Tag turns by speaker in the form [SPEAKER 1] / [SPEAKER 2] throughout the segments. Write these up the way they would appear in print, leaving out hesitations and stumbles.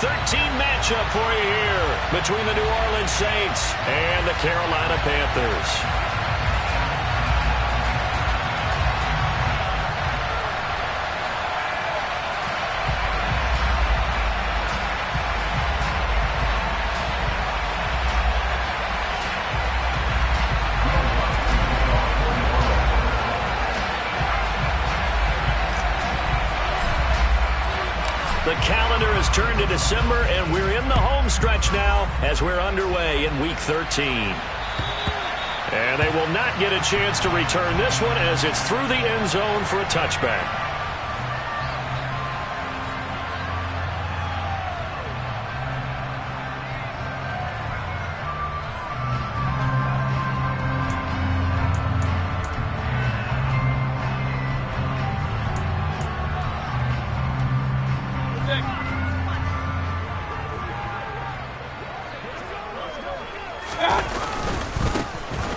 [SPEAKER 1] 13 matchup for you here between the New Orleans Saints and the Carolina Panthers. The calendar has turned to December, and we're in the home stretch now as we're underway in Week 13. And they will not get a chance to return this one as it's through the end zone for a touchback.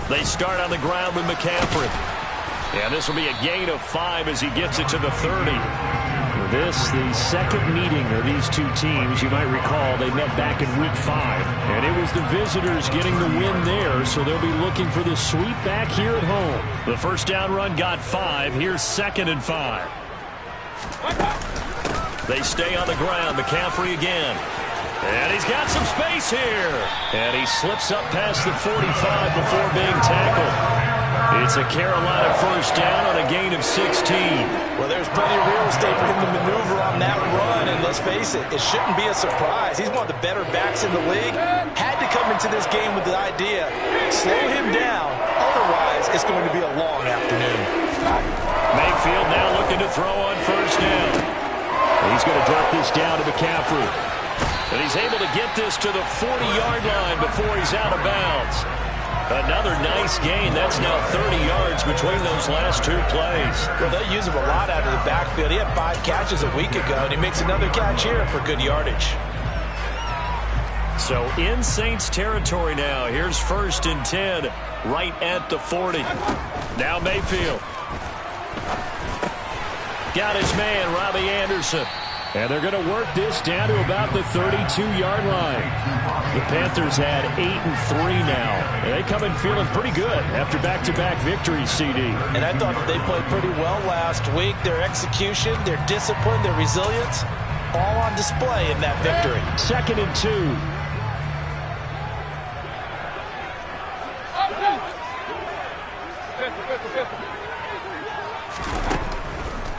[SPEAKER 1] They start on the ground with McCaffrey. And this will be a gain of 5 as he gets it to the 30. This, the second meeting of these two teams. You might recall they met back in Week 5. And it was the visitors getting the win there, so they'll be looking for the sweep back here at home. The first down run got 5. Here's 2nd and 5. They stay on the ground. McCaffrey again. And he's got some space here. And he slips up past the 45 before being tackled. It's a Carolina first down on a gain of 16.
[SPEAKER 2] Well, there's plenty of real estate for him to maneuver on that run. And let's face it, it shouldn't be a surprise. He's one of the better backs in the league. Had to come into this game with the idea, slow him down. Otherwise, it's going to be a long afternoon.
[SPEAKER 1] Mayfield now looking to throw on first down. He's going to drop this down to McCaffrey. And he's able to get this to the 40-yard line before he's out of bounds. Another nice gain. That's now 30 yards between those last two plays.
[SPEAKER 2] Well, they'll use him a lot out of the backfield. He had 5 catches a week ago, and he makes another catch here for good yardage.
[SPEAKER 1] So in Saints territory now. Here's 1st and 10 right at the 40. Now Mayfield. Got his man, Robbie Anderson. And they're going to work this down to about the 32-yard line. The Panthers had 8-3 now. And they come in feeling pretty good after back-to-back victories, CD.
[SPEAKER 2] And I thought that they played pretty well last week. Their execution, their discipline, their resilience, all on display in that victory.
[SPEAKER 1] 2nd and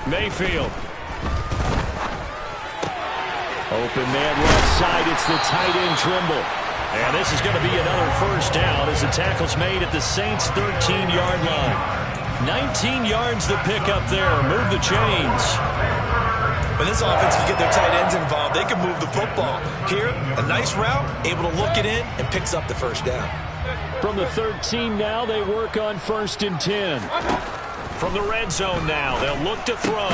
[SPEAKER 1] 2. Mayfield. Open man left side. It's the tight end Trimble. And this is going to be another first down as the tackle's made at the Saints' 13-yard line. 19 yards to pick up there. Move the chains.
[SPEAKER 2] When this offense can get their tight ends involved, they can move the football. Here, a nice route, able to look it in, and picks up the first down.
[SPEAKER 1] From the 13 now, they work on 1st and 10. From the red zone now, they'll look to throw.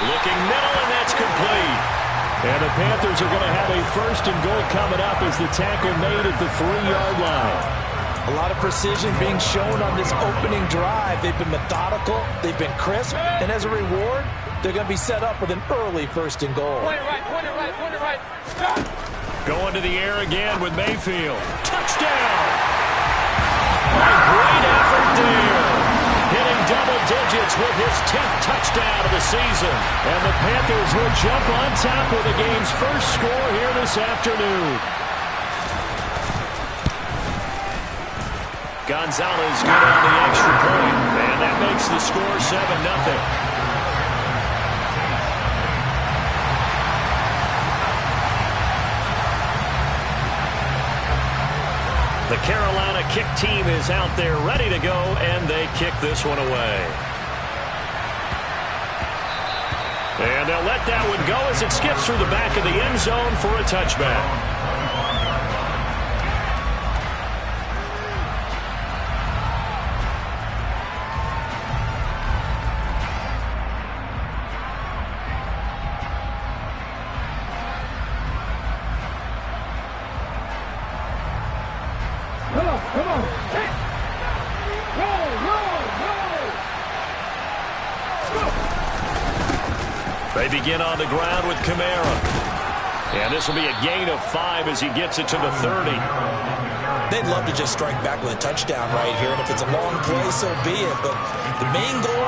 [SPEAKER 1] Looking middle, and that's complete. And the Panthers are going to have a 1st and goal coming up as the tackle made at the 3-yard line.
[SPEAKER 2] A lot of precision being shown on this opening drive. They've been methodical, they've been crisp, and as a reward, they're going to be set up with an early 1st and goal.
[SPEAKER 3] Point it right.
[SPEAKER 1] Going to the air again with Mayfield. Touchdown! A great effort there. Hitting double digits with his 10th touchdown of the season. And the Panthers will jump on top with the game's first score here this afternoon. Gonzalez good on the extra point. And that makes the score 7-0. The Carolina kick team is out there ready to go, and they kick this one away. And they'll let that one go as it skips through the back of the end zone for a touchback.
[SPEAKER 3] Come on. Hey. Roll.
[SPEAKER 1] They begin on the ground with Kamara. And And this will be a gain of 5 as he gets it to the 30.
[SPEAKER 2] They'd love to just strike back with a touchdown right here, and if it's a long play, so be it. But the main goal,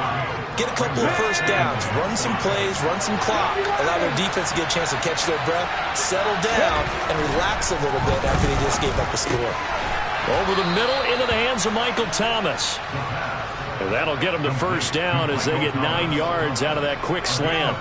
[SPEAKER 2] get a couple of first downs, run some plays, run some clock, allow their defense to get a chance to catch their breath, settle down, and relax a little bit after they just gave up a score.
[SPEAKER 1] Over the middle, into the hands of Michael Thomas. And that'll get them to first down as they get 9 yards out of that quick slant.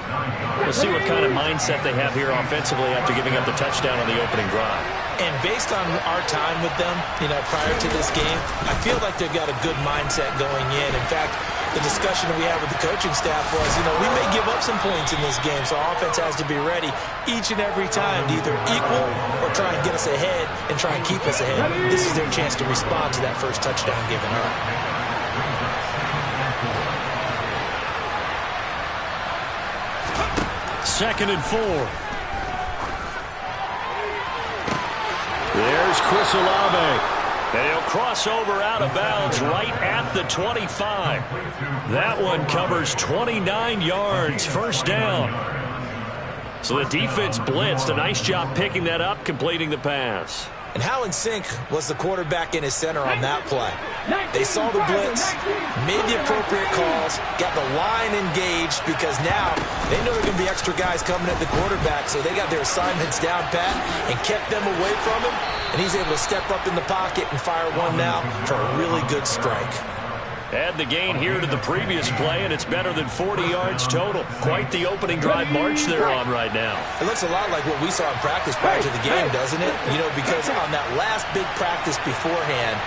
[SPEAKER 1] We'll see what kind of mindset they have here offensively after giving up the touchdown on the opening drive.
[SPEAKER 2] And based on our time with them, prior to this game, I feel like they've got a good mindset going in. In fact, the discussion we had with the coaching staff was, we may give up some points in this game, so our offense has to be ready each and every time to either equal or try and get us ahead and try and keep us ahead. This is their chance to respond to that first touchdown given up.
[SPEAKER 1] Second and 4. There's Chris Olave. And he'll cross over out of bounds right at the 25. That one covers 29 yards. First down. So the defense blitzed. A nice job picking that up, completing the pass.
[SPEAKER 2] And how in sync was the quarterback in his center on that play? They saw the blitz, made the appropriate calls, got the line engaged because now they know there are going to be extra guys coming at the quarterback, so they got their assignments down pat and kept them away from him, and he's able to step up in the pocket and fire one now for a really good strike.
[SPEAKER 1] Add the gain here to the previous play, and it's better than 40 yards total. Quite the opening drive march they're on right now.
[SPEAKER 2] It looks a lot like what we saw in practice prior to the game, doesn't it? Because on that last big practice beforehand,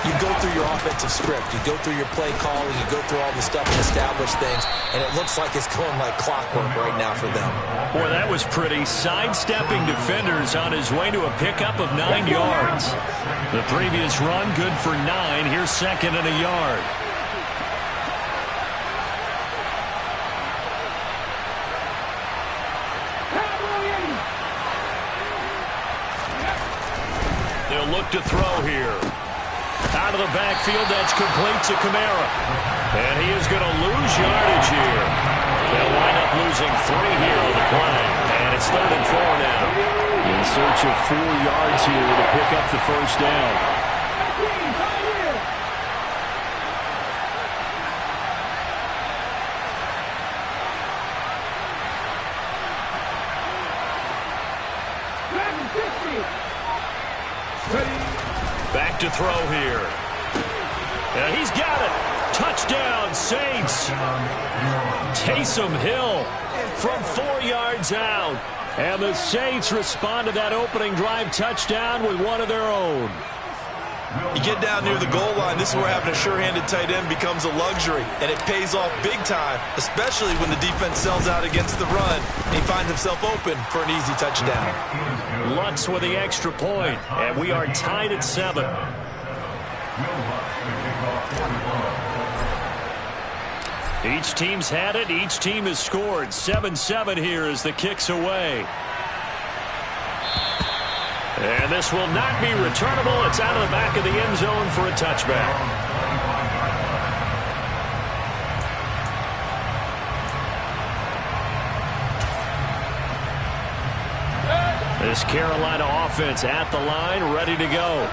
[SPEAKER 2] you go through your offensive script, you go through your play calling, you go through all the stuff and establish things, and it looks like it's going like clockwork right now for them.
[SPEAKER 1] Boy, that was pretty. Sidestepping defenders on his way to a pickup of 9 yards. The previous run, good for 9. Here's second and a yard. They'll look to throw here. Out of the backfield, that's complete to Kamara. And he is going to lose yardage here. They'll wind up losing 3 here on the play. And it's 3rd and 4 now. In search of 4 yards here to pick up the first down. Back to throw here. And he's got it. Touchdown, Saints. Taysom Hill from 4 yards out. And the Saints respond to that opening drive touchdown with one of their own.
[SPEAKER 2] You get down near the goal line, this is where having a sure-handed tight end becomes a luxury, and it pays off big time, especially when the defense sells out against the run, and he finds himself open for an easy touchdown.
[SPEAKER 1] Lutz with the extra point, and we are tied at 7. Each team's had it, each team has scored. 7-7 here as the kick's away. And this will not be returnable. It's out of the back of the end zone for a touchback. This Carolina offense at the line, ready to go.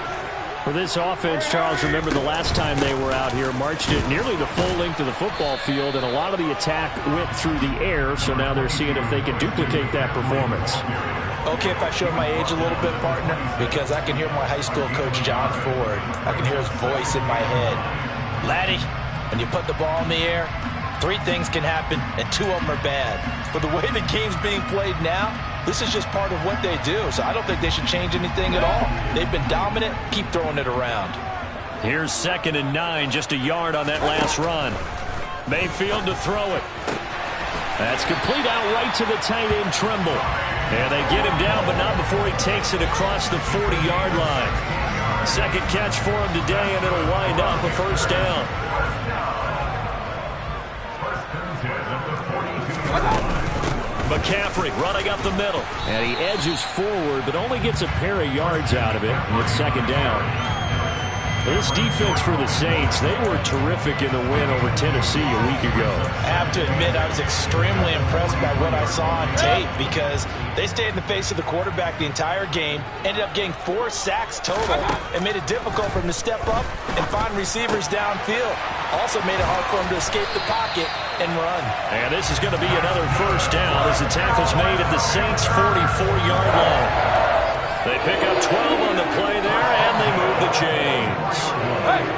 [SPEAKER 1] For this offense, Charles, remember the last time they were out here, marched it nearly the full length of the football field, and a lot of the attack went through the air, so now they're seeing if they can duplicate that performance.
[SPEAKER 2] Okay, if I show my age a little bit, partner, because I can hear my high school coach, John Ford. I can hear his voice in my head. Laddie, when you put the ball in the air, 3 things can happen, and 2 of them are bad. But the way the game's being played now, this is just part of what they do, so I don't think they should change anything at all. They've been dominant. Keep throwing it around.
[SPEAKER 1] Here's 2nd and 9, just a yard on that last run. Mayfield to throw it. That's complete out right to the tight end, Trimble. And they get him down, but not before he takes it across the 40-yard line. Second catch for him today, and it'll wind up a first down. McCaffrey running up the middle. And he edges forward, but only gets a pair of yards out of it. And it's 2nd down. This defense for the Saints, they were terrific in the win over Tennessee a week ago.
[SPEAKER 2] I have to admit, I was extremely impressed by what I saw on tape because they stayed in the face of the quarterback the entire game, ended up getting 4 sacks total, and made it difficult for him to step up and find receivers downfield. Also made it hard for him to escape the pocket and run.
[SPEAKER 1] And this is going to be another first down as the tackle's made at the Saints' 44-yard line. They pick up 12 on the play there, and they move the chains.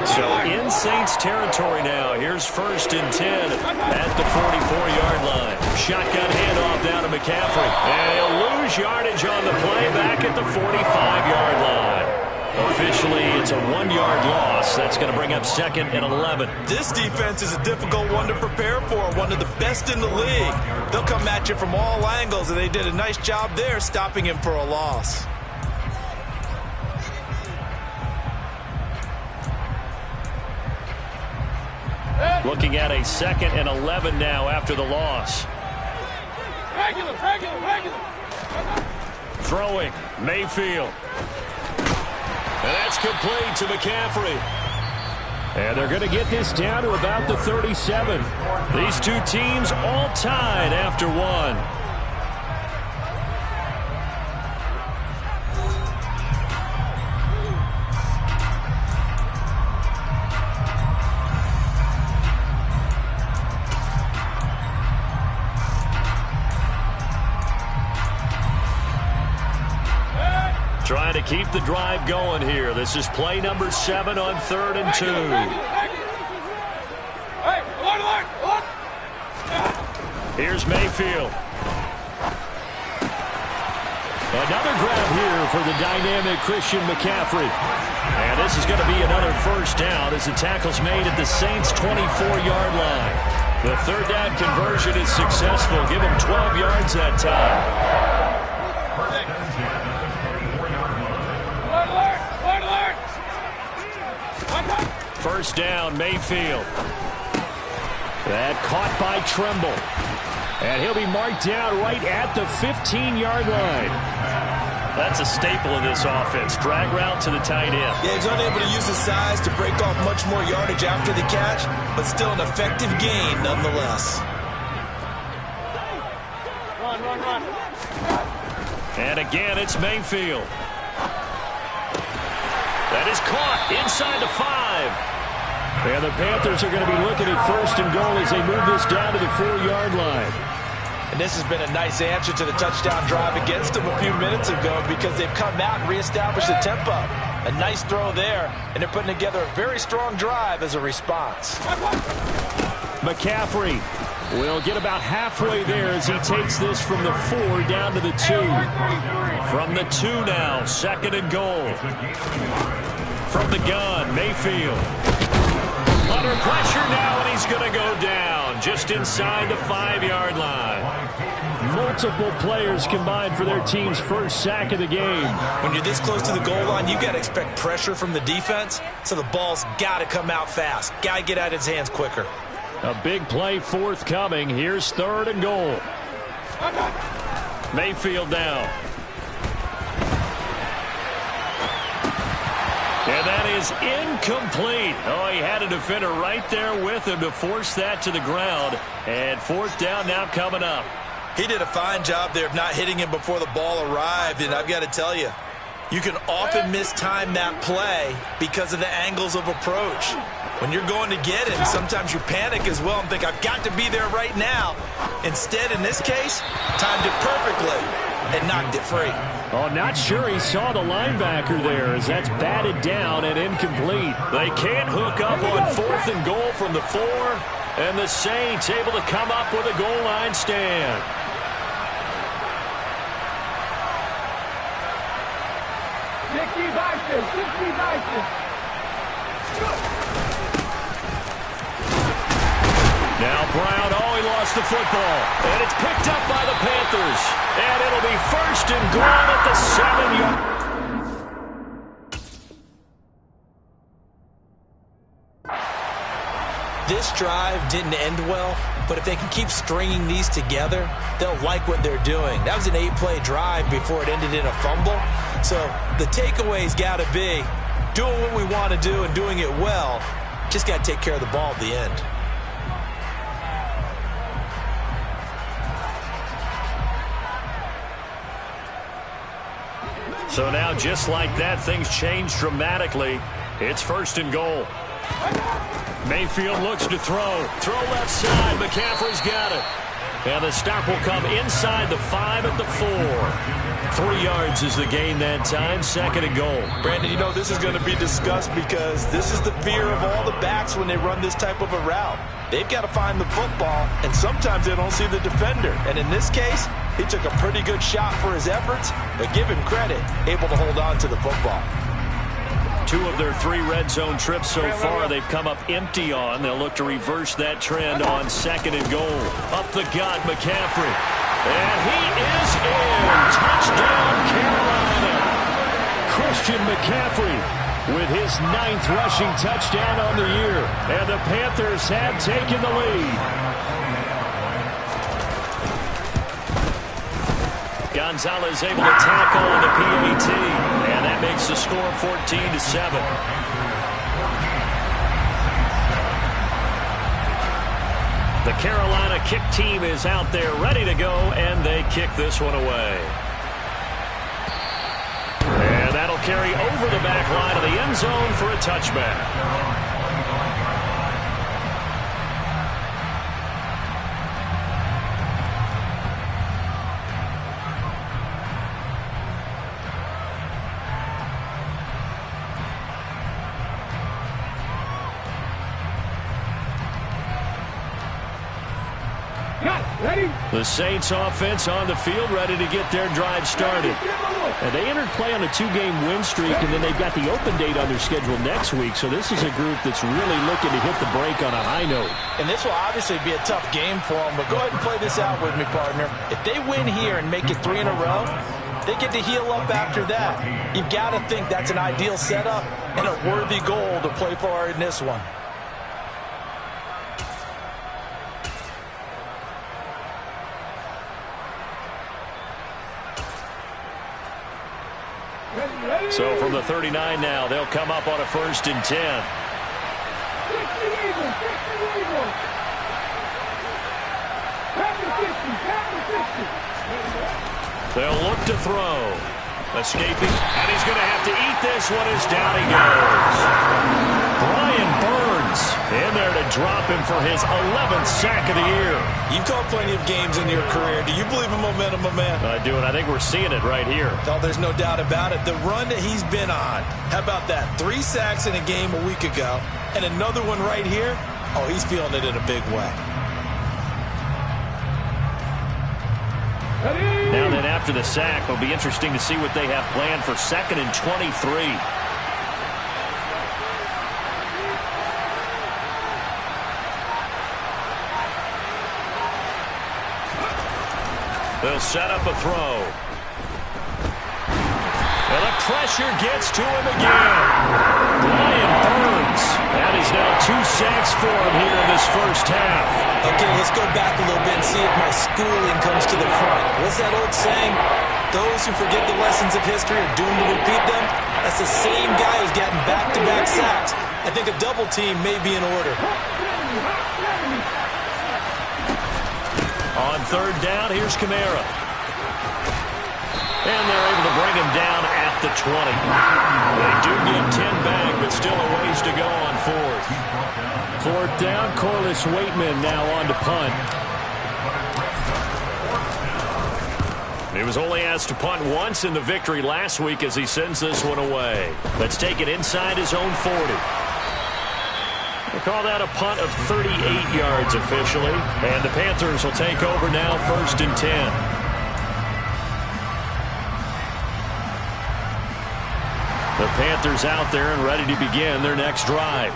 [SPEAKER 1] So in Saints territory now. Here's 1st and 10 at the 44-yard line. Shotgun handoff down to McCaffrey. And he'll lose yardage on the play back at the 45-yard line. Officially, it's a 1-yard loss. That's going to bring up 2nd and 11.
[SPEAKER 2] This defense is a difficult one to prepare for, one of the best in the league. They'll come at you from all angles, and they did a nice job there stopping him for a loss.
[SPEAKER 1] Looking at a 2nd and 11 now after the loss.
[SPEAKER 3] Regular.
[SPEAKER 1] Throwing, Mayfield. And that's complete to McCaffrey. And they're going to get this down to about the 37. These two teams all tied after one. Trying to keep the drive going here. This is play number 7 on 3rd and 2. Here's Mayfield. Another grab here for the dynamic Christian McCaffrey. And this is going to be another first down as the tackle's made at the Saints' 24-yard line. The 3rd down conversion is successful. Give them 12 yards that time. First down, Mayfield. That caught by Tremble. And he'll be marked down right at the 15-yard line. That's a staple of this offense. Drag route to the tight end.
[SPEAKER 2] Yeah, he's unable to use his size to break off much more yardage after the catch, but still an effective gain nonetheless.
[SPEAKER 3] Run.
[SPEAKER 1] And again, it's Mayfield. That is caught inside the 5. And the Panthers are going to be looking at 1st and goal as they move this down to the 4-yard line.
[SPEAKER 2] And this has been a nice answer to the touchdown drive against them a few minutes ago because they've come out and reestablished the tempo. A nice throw there, and they're putting together a very strong drive as a response.
[SPEAKER 1] McCaffrey will get about halfway there as he takes this from the 4 down to the 2. From the 2 now, 2nd and goal. From the gun, Mayfield. Under pressure now, and he's going to go down just inside the 5-yard line. Multiple players combined for their team's first sack of the game.
[SPEAKER 2] When you're this close to the goal line, you've got to expect pressure from the defense, so the ball's got to come out fast. Got to get out of his hands quicker.
[SPEAKER 1] A big play forthcoming. Here's 3rd and goal. Mayfield down. And that is incomplete. Oh, he had a defender right there with him to force that to the ground. And 4th down now coming up.
[SPEAKER 2] He did a fine job there of not hitting him before the ball arrived. And I've got to tell you, you can often mistime that play because of the angles of approach. When you're going to get him, sometimes you panic as well and think, I've got to be there right now. Instead, in this case, timed it perfectly and knocked it free.
[SPEAKER 1] Oh, not sure he saw the linebacker there as that's batted down and incomplete. They can't hook up on 4th and goal from the 4, and the Saints able to come up with a goal line stand. Now Brown, he lost the football. And it's picked up by the Panthers. And it'll be 1st and goal at the 7-yard.
[SPEAKER 2] This drive didn't end well, but if they can keep stringing these together, they'll like what they're doing. That was an 8-play drive before it ended in a fumble. So the takeaway's got to be, doing what we want to do and doing it well. Just got to take care of the ball at the end.
[SPEAKER 1] So now, just like that, things change dramatically. It's 1st and goal. Mayfield looks to throw. Throw left side. McCaffrey's got it. And the stop will come inside the 5 at the 4. 3 yards is the gain that time. 2nd and goal.
[SPEAKER 2] Brandon, you know this is going to be discussed because this is the fear of all the backs when they run this type of a route. They've got to find the football, and sometimes they don't see the defender. And in this case, he took a pretty good shot for his efforts, but give him credit, able to hold on to the football.
[SPEAKER 1] 2 of their 3 red zone trips so far they've come up empty on. They'll look to reverse that trend on 2nd and goal. Up the gut, McCaffrey. And he is in. Touchdown, Carolina. Christian McCaffrey with his 9th rushing touchdown on the year. And the Panthers have taken the lead. Gonzalez able to tackle on the PAT, and that makes the score 14-7. The Carolina kick team is out there ready to go, and they kick this one away. And that'll carry over the back line of the end zone for a touchback. The Saints offense on the field, ready to get their drive started. And they entered play on a 2-game win streak, and then they've got the open date on their schedule next week. So this is a group that's really looking to hit the break on a high note.
[SPEAKER 2] And this will obviously be a tough game for them, but go ahead and play this out with me, partner. If they win here and make it 3 in a row, they get to heal up after that. You've got to think that's an ideal setup and a worthy goal to play for in this one.
[SPEAKER 1] So from the 39 now, they'll come up on a 1st and 10. They'll look to throw. Escaping, and he's going to have to eat this one as down he goes. Brian Burns in there to drop him for his 11th sack of the year.
[SPEAKER 2] You've called plenty of games in your career. Do you believe in momentum, my man?
[SPEAKER 1] I do, and I think we're seeing it right here.
[SPEAKER 2] No, there's no doubt about it. The run that he's been on. How about that? 3 sacks in a game a week ago, and another one right here. Oh, he's feeling it in a big way.
[SPEAKER 1] Now then, after the sack, it'll be interesting to see what they have planned for 2nd and 23. They'll set up a throw. And the pressure gets to him again. Brian Burns. That is now 2 sacks for him here in this first half.
[SPEAKER 2] Okay, let's go back a little bit and see if my schooling comes to the front. What's that old saying? Those who forget the lessons of history are doomed to repeat them. That's the same guy who's gotten back-to-back sacks. I think a double team may be in order.
[SPEAKER 1] On 3rd down, here's Kamara. And they're able to bring him down at the 20. They do get 10 back, but still a ways to go on 4th. 4th down, Corliss Waitman now on to punt. He was only asked to punt once in the victory last week as he sends this one away. Let's take it inside his own 40. We'll call that a punt of 38 yards officially. And the Panthers will take over now, 1st and 10. The Panthers out there and ready to begin their next drive.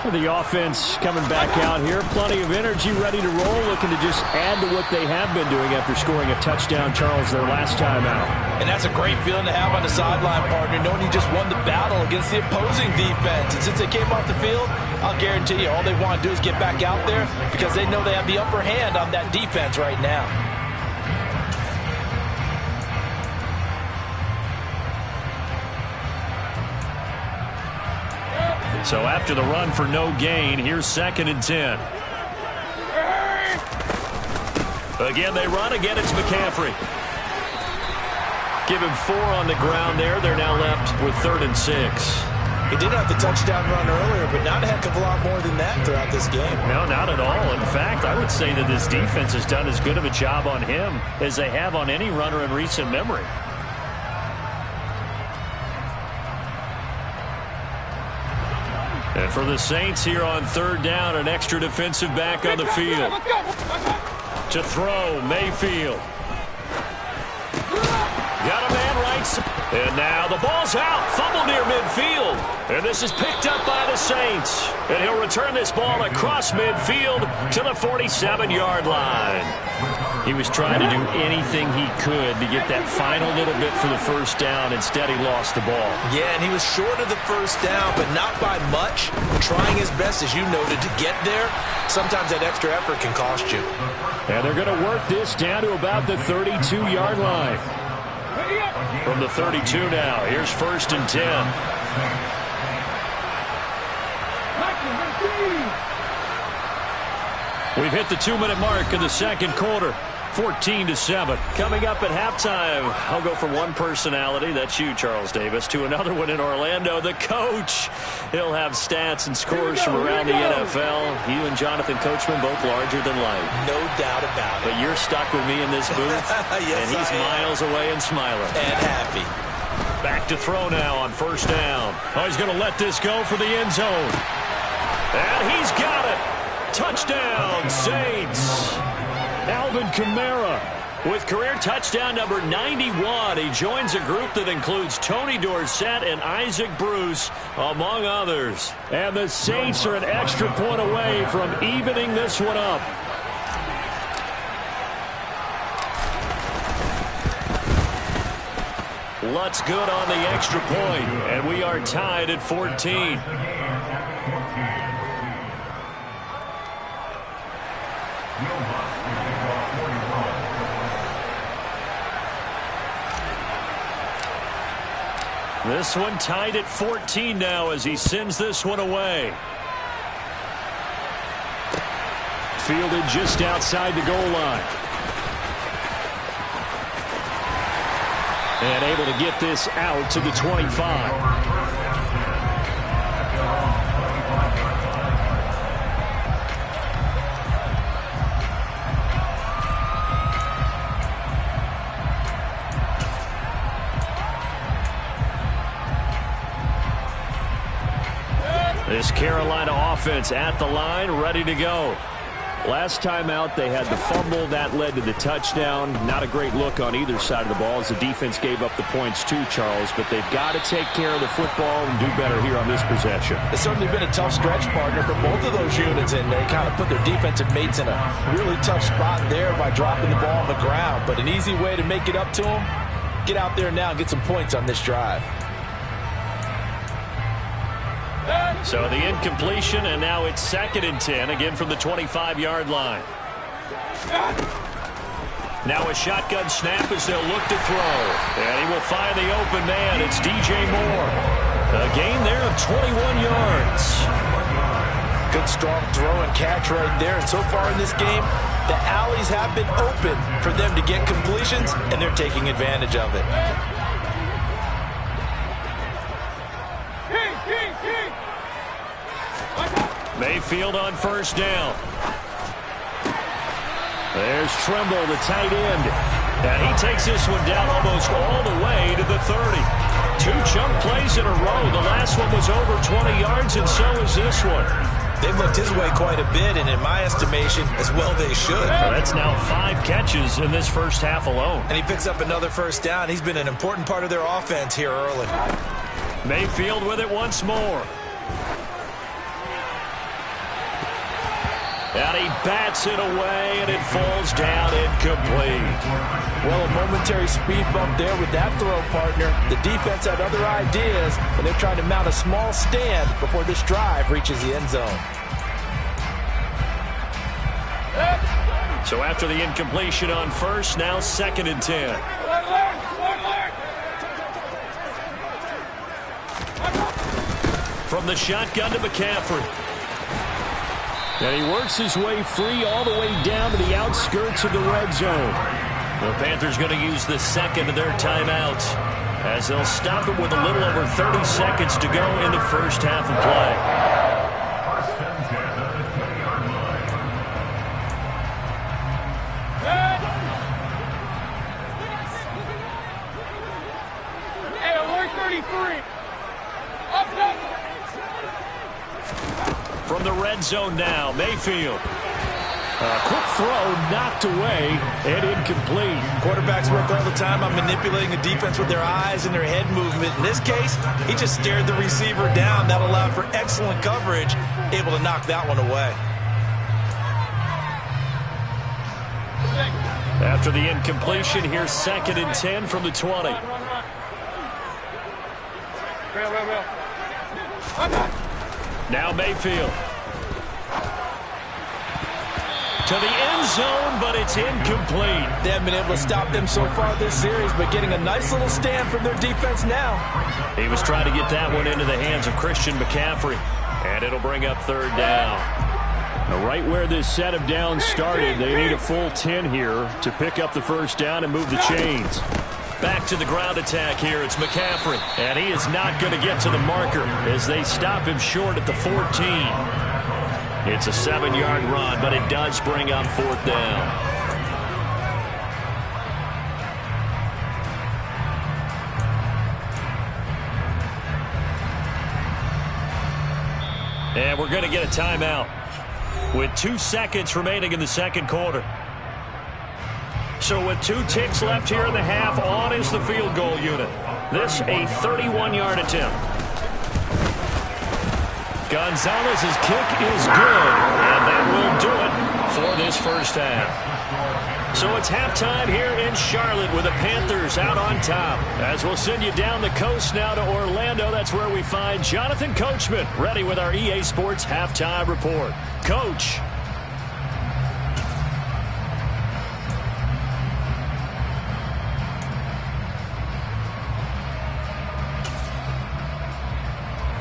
[SPEAKER 1] The offense coming back out here. Plenty of energy, ready to roll, looking to just add to what they have been doing after scoring a touchdown, Charles, their last time out.
[SPEAKER 2] And that's a great feeling to have on the sideline, partner, knowing you just won the battle against the opposing defense. And since they came off the field, I'll guarantee you all they want to do is get back out there because they know they have the upper hand on that defense right now.
[SPEAKER 1] So after the run for no gain, here's 2nd and 10. Again, they run. Again, it's McCaffrey. Give him 4 on the ground there. They're now left with 3rd and 6.
[SPEAKER 2] He did have the touchdown run earlier, but not a heck of a lot more than that throughout this game.
[SPEAKER 1] No, not at all. In fact, I would say that this defense has done as good of a job on him as they have on any runner in recent memory. And for the Saints here on 3rd down, an extra defensive back on the field. To throw, Mayfield. Got a man right. And now the ball's out. Fumble near midfield. And this is picked up by the Saints. And he'll return this ball across midfield to the 47-yard line. He was trying to do anything he could to get that final little bit for the 1st down. Instead, he lost the ball.
[SPEAKER 2] Yeah, and he was short of the 1st down, but not by much. Trying his best, as you noted, to get there. Sometimes that extra effort can cost you.
[SPEAKER 1] And they're going to work this down to about the 32-yard line. From the 32 now, here's 1st and 10. We've hit the 2-minute mark in the 2nd quarter. 14-7. Coming up at halftime, I'll go from one personality, that's you, Charles Davis, to another one in Orlando, the coach. He'll have stats and scores from around the NFL. You and Jonathan Coachman both larger than life.
[SPEAKER 2] No doubt about it.
[SPEAKER 1] But you're stuck with me in this booth,
[SPEAKER 2] yes,
[SPEAKER 1] and he's miles away and smiling.
[SPEAKER 2] And happy.
[SPEAKER 1] Back to throw now on 1st down. Oh, he's going to let this go for the end zone. And he's got it. Touchdown, Saints. Alvin Kamara with career touchdown number 91. He joins a group that includes Tony Dorsett and Isaac Bruce, among others. And the Saints are an extra point away from evening this one up. Lutz good on the extra point, and we are tied at 14. This one tied at 14 now as he sends this one away. Fielded just outside the goal line. And able to get this out to the 25. This Carolina offense at the line, ready to go. Last time out, they had the fumble. That led to the touchdown. Not a great look on either side of the ball as the defense gave up the points too, Charles. But they've got to take care of the football and do better here on this possession.
[SPEAKER 2] It's certainly been a tough stretch, partner, for both of those units, and they kind of put their defensive mates in a really tough spot there by dropping the ball on the ground. But an easy way to make it up to them, get out there now and get some points on this drive.
[SPEAKER 1] So the incompletion, and now it's 2nd and 10, again from the 25-yard line. Now a shotgun snap as they'll look to throw. And he will find the open man. It's DJ Moore. A gain there of 21 yards.
[SPEAKER 2] Good strong throw and catch right there. And so far in this game, the alleys have been open for them to get completions, and they're taking advantage of it.
[SPEAKER 1] Mayfield on 1st down. There's Tremble, the tight end. And he takes this one down almost all the way to the 30. 2 chunk plays in a row. The last one was over 20 yards, and so is this one.
[SPEAKER 2] They've looked his way quite a bit, and in my estimation, as well they should.
[SPEAKER 1] So that's now 5 catches in this first half alone.
[SPEAKER 2] And he picks up another 1st down. He's been an important part of their offense here early.
[SPEAKER 1] Mayfield with it once more. And he bats it away, and it falls down incomplete.
[SPEAKER 2] Well, a momentary speed bump there with that throw, partner. The defense had other ideas, and they're trying to mount a small stand before this drive reaches the end zone.
[SPEAKER 1] So after the incompletion on 1st, now 2nd and 10. from the shotgun to McCaffrey. And he works his way free all the way down to the outskirts of the red zone. The Panthers going to use the second of their timeouts as they'll stop it with a little over 30 seconds to go in the first half of play. From the red zone now, Mayfield. A quick throw knocked away and incomplete.
[SPEAKER 2] Quarterbacks work all the time on manipulating the defense with their eyes and their head movement. In this case, he just stared the receiver down. That allowed for excellent coverage, able to knock that one away.
[SPEAKER 1] After the incompletion, here's 2nd and 10 from the 20. Now Mayfield. To the end zone, but it's incomplete.
[SPEAKER 2] They haven't been able to stop them so far this series, but getting a nice little stand from their defense now.
[SPEAKER 1] He was trying to get that one into the hands of Christian McCaffrey, and it'll bring up 3rd down. Now, right where this set of downs started, they need a full 10 here to pick up the first down and move the chains. Back to the ground attack here. It's McCaffrey, and he is not going to get to the marker as they stop him short at the 14. It's a 7-yard run, but it does bring up 4th down. And we're going to get a timeout with 2 seconds remaining in the second quarter. So with 2 ticks left here in the half, on is the field goal unit. This a 31-yard attempt. Gonzalez's kick is good, and that will do it for this first half. So it's halftime here in Charlotte with the Panthers out on top. As we'll send you down the coast now to Orlando, that's where we find Jonathan Coachman ready with our EA Sports Halftime Report. Coach.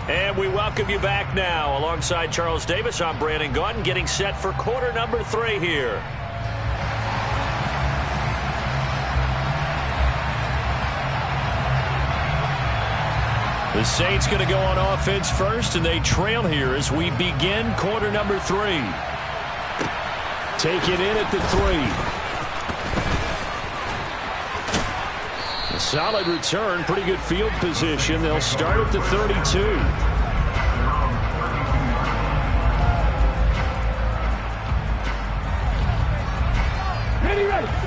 [SPEAKER 1] And we welcome you back now. Alongside Charles Davis, I'm Brandon Gaudin, getting set for quarter number 3 here. The Saints going to go on offense first, and they trail here as we begin quarter number 3. Take it in at the 3. A solid return, pretty good field position. They'll start at the 32.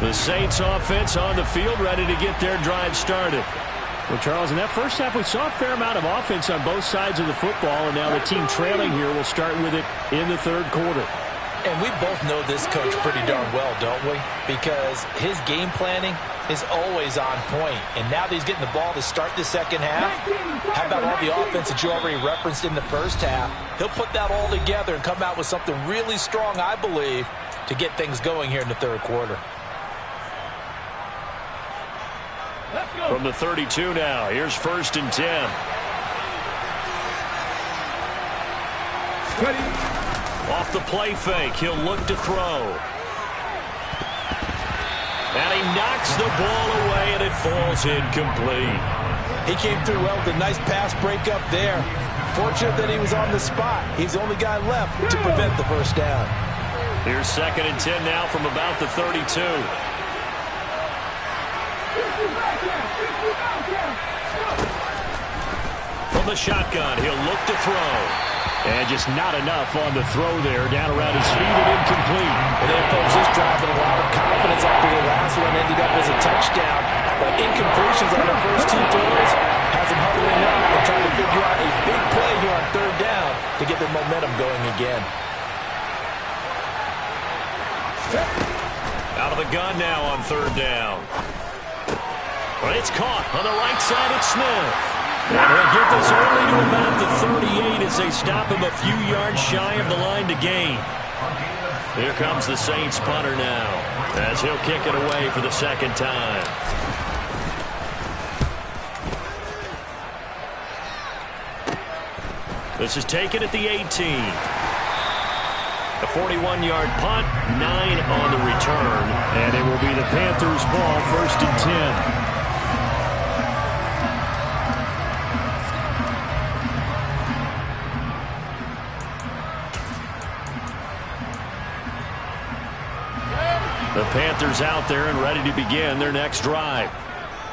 [SPEAKER 1] The Saints offense on the field, ready to get their drive started. Well, Charles, in that first half, we saw a fair amount of offense on both sides of the football, and now the team trailing here will start with it in the third quarter.
[SPEAKER 2] And we both know this coach pretty darn well, don't we? Because his game planning is always on point. And now that he's getting the ball to start the second half, how about all the offense that you already referenced in the first half? He'll put that all together and come out with something really strong, I believe, to get things going here in the third quarter.
[SPEAKER 1] From the 32 now, here's 1st and 10.
[SPEAKER 3] Ready.
[SPEAKER 1] Off the play fake, he'll look to throw. And he knocks the ball away, and it falls incomplete.
[SPEAKER 2] He came through well with a nice pass breakup there. Fortunate that he was on the spot. He's the only guy left to prevent the first down.
[SPEAKER 1] Here's 2nd and 10 now from about the 32. From the shotgun, he'll look to throw. And just not enough on the throw there. Down around his feet and incomplete.
[SPEAKER 2] And then, folks, this drive with a lot of confidence after the last one ended up as a touchdown. But incompletions on the first 2 throws has them huddling up and trying to figure out a big play here on 3rd down to get their momentum going again.
[SPEAKER 1] Out of the gun now on 3rd down. But it's caught on the right side. It's Smith. And he'll get this early to about the 38 as they stop him a few yards shy of the line to gain. Here comes the Saints punter now as he'll kick it away for the 2nd time. This is taken at the 18. A 41-yard punt, 9 on the return, and it will be the Panthers' ball, 1st and 10. The Panthers out there and ready to begin their next drive.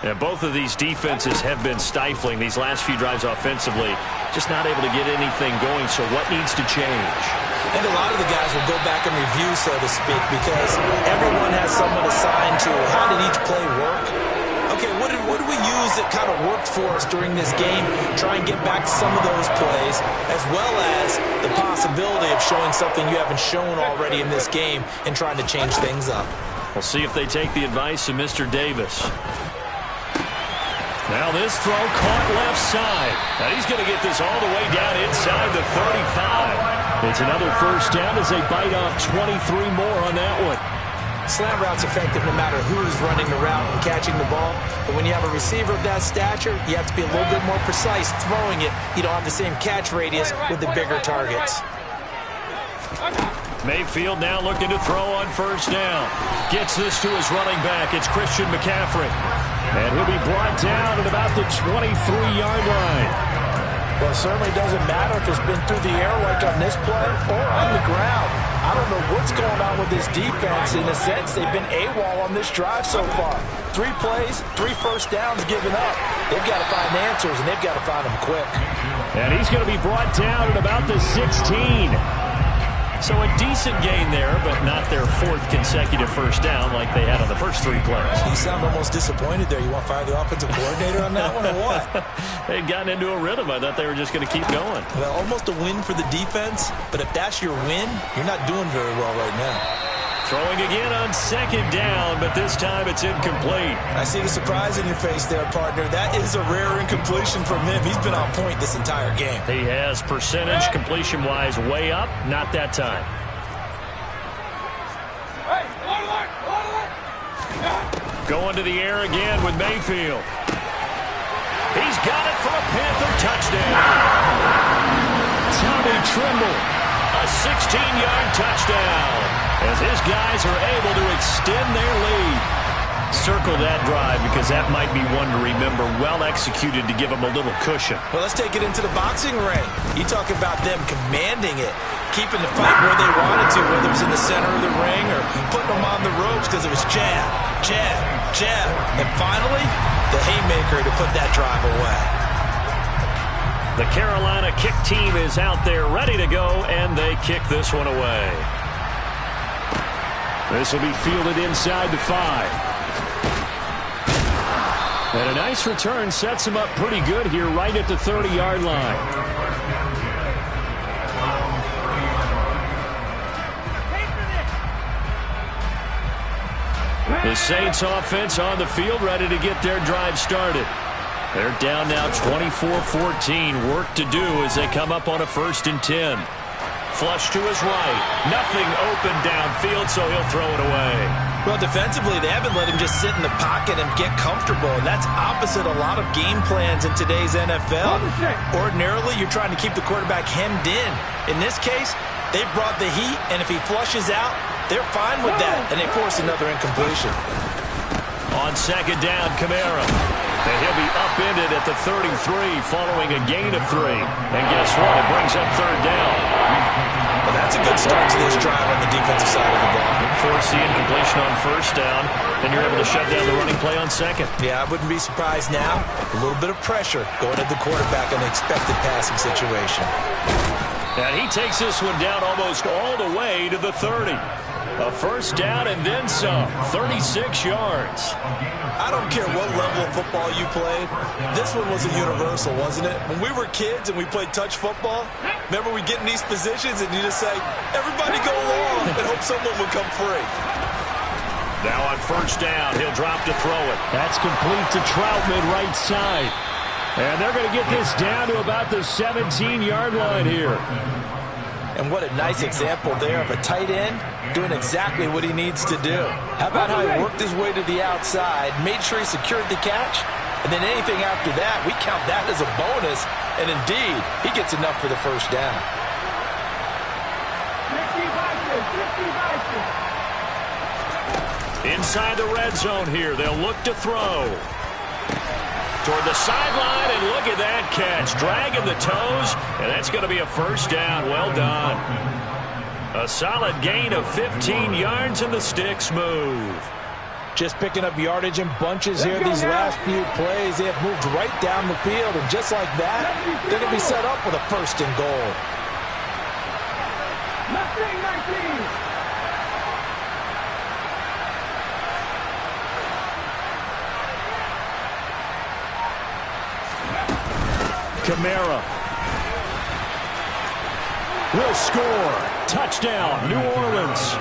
[SPEAKER 1] And both of these defenses have been stifling these last few drives offensively. Just not able to get anything going, so what needs to change?
[SPEAKER 2] I think a lot of the guys will go back and review, so to speak, because everyone has someone assigned to how did each play work. Okay, what did we use that kind of worked for us during this game? Try and get back to some of those plays, as well as the possibility of showing something you haven't shown already in this game and trying to change things up.
[SPEAKER 1] We'll see if they take the advice of Mr. Davis. Now this throw caught left side. Now he's going to get this all the way down inside the 35. It's another first down as they bite off 23 more on that one.
[SPEAKER 2] Slant route's effective no matter who's running the route and catching the ball. But when you have a receiver of that stature, you have to be a little bit more precise throwing it. You don't have the same catch radius with the bigger targets.
[SPEAKER 1] Mayfield now looking to throw on first down. Gets this to his running back. It's Christian McCaffrey. And he'll be brought down at about the 23-yard line.
[SPEAKER 2] Well, it certainly doesn't matter if it's been through the air like on this play or on the ground. I don't know what's going on with this defense. In a sense, they've been AWOL on this drive so far. 3 plays, 3 first downs given up. They've got to find answers, and they've got to find them quick.
[SPEAKER 1] And he's going to be brought down at about the 16. So a decent gain there, but not their 4th consecutive first down like they had on the first 3 plays.
[SPEAKER 2] You sound almost disappointed there. You want to fire the offensive coordinator on that one or what?
[SPEAKER 1] They'd gotten into a rhythm. I thought they were just going to keep going.
[SPEAKER 2] Well, almost a win for the defense, but if that's your win, you're not doing very well right now.
[SPEAKER 1] Throwing again on 2nd down, but this time it's incomplete.
[SPEAKER 2] I see the surprise in your face there, partner. That is a rare incompletion from him. He's been on point this entire game.
[SPEAKER 1] He has percentage completion-wise way up. Not that time. Going to the air again with Mayfield. He's got it for a Panther touchdown. Tommy Tremble, a 16-yard touchdown, as his guys are able to extend their lead. Circle that drive because that might be one to remember. Well executed to give them a little cushion.
[SPEAKER 2] Well, let's take it into the boxing ring. You talk about them commanding it, keeping the fight where they wanted to, whether it was in the center of the ring or putting them on the ropes because it was jab, jab, jab. And finally, the haymaker to put that drive away.
[SPEAKER 1] The Carolina kick team is out there ready to go, and they kick this one away. This will be fielded inside the 5. And a nice return sets him up pretty good here right at the 30-yard line. The Saints offense on the field ready to get their drive started. They're down now 24-14. Work to do as they come up on a 1st and 10. Flush to his right. Nothing open downfield, so he'll throw it away.
[SPEAKER 2] Well, defensively, they haven't let him just sit in the pocket and get comfortable, and that's opposite a lot of game plans in today's NFL. Ordinarily, you're trying to keep the quarterback hemmed in. In this case, they brought the heat, and if he flushes out, they're fine with that, and they force another incompletion.
[SPEAKER 1] On 2nd down, Kamara. And he'll be upended at the 33 following a gain of 3. And guess what? It brings up 3rd down.
[SPEAKER 2] Well, that's a good start to this drive on the defensive side of the ball.
[SPEAKER 1] Force the incompletion on 1st down, then you're able to shut down the running play on 2nd.
[SPEAKER 2] Yeah, I wouldn't be surprised now. A little bit of pressure going at the quarterback in an expected passing situation.
[SPEAKER 1] And he takes this one down almost all the way to the 30. A 1st down and then some. 36 yards.
[SPEAKER 2] I don't care what level of football you played. This one was a universal, wasn't it? When we were kids and we played touch football, remember we get in these positions and you just say, everybody go along and hope someone will come free.
[SPEAKER 1] Now on 1st down, he'll drop to throw it. That's complete to Troutman right side. And they're going to get this down to about the 17-yard line here.
[SPEAKER 2] And what a nice example there of a tight end doing exactly what he needs to do. How about how he worked his way to the outside, made sure he secured the catch, And then anything after that, we count that as a bonus. And indeed, he gets enough for the first down.
[SPEAKER 1] Inside the red zone here, they'll look to throw. Toward the sideline, and look at that catch. Dragging the toes, and that's going to be a first down. Well done. A solid gain of 15 yards, and the sticks move.
[SPEAKER 2] Just picking up yardage in bunches here these last few plays. They have moved right down the field, and just like that, they're going to be set up with a first and goal.
[SPEAKER 3] 19.
[SPEAKER 1] Kamara will score. Touchdown, New Orleans.